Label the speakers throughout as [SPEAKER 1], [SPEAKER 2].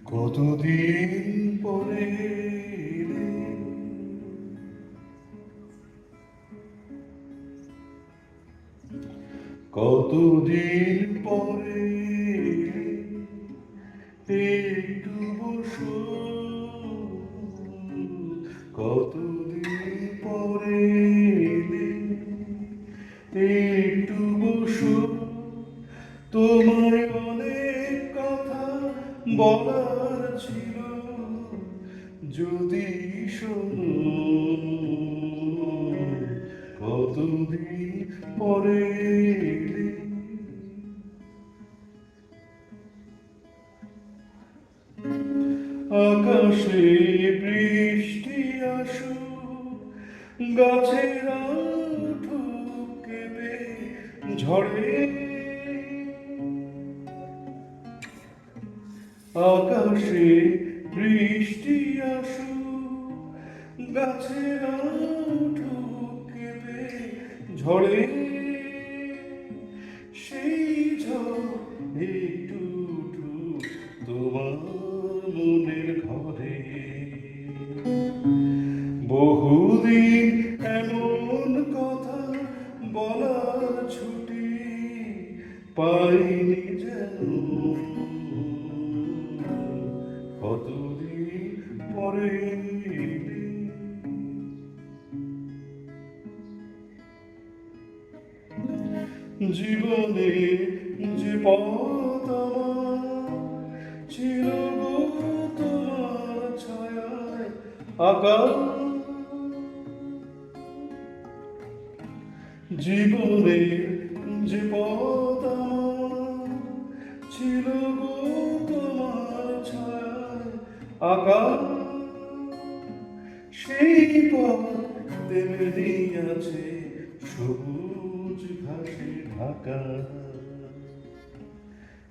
[SPEAKER 1] কতদিন পরে এলে, কতদিন পরে এলে, একটু বসো। কতদিন পরে এলে, একটু বসো। তোমায় অনেক কথা বলার ছিল, যদি শোনো। কতদিন পরে এলে, আকাশে বৃষ্টি আসুক, গাছেরা উঠুক কেঁপে ঝড়ে। আকাশে বৃষ্টি আসুক, গাছেরা উঠুক কেঁপে ঝড়ে। সেই ঝড় একটু উঠুক তোমার মনের ঘরে। বহুদিন এমন কথা বলার ছুটি পাইনি যেন। কতদিন পরে এলে, জীবনে যে পথ আমার ছিল গো তোমার ছায়ায় আঁকা। জীবনে যে পথ আমার ছিল গো তোমার ছায়ায় আঁকা। সেই পথ তেমনি আছে সবুজ ঘাসে ঢাকা।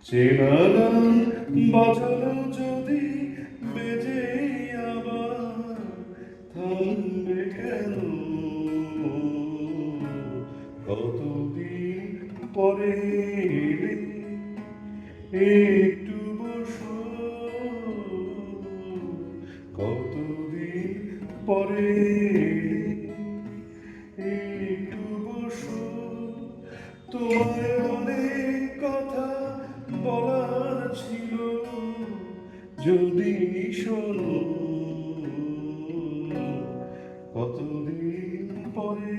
[SPEAKER 1] চেনা গান বাজালো যদি বেজে আবার, থামবে কেন? কতদিন পরে এলে, একটু বসো। কতদিন পরে এলে, একটু বসো। তোমায় অনেক কথা বলার ছিল, যদি শোনো। কতদিন পরে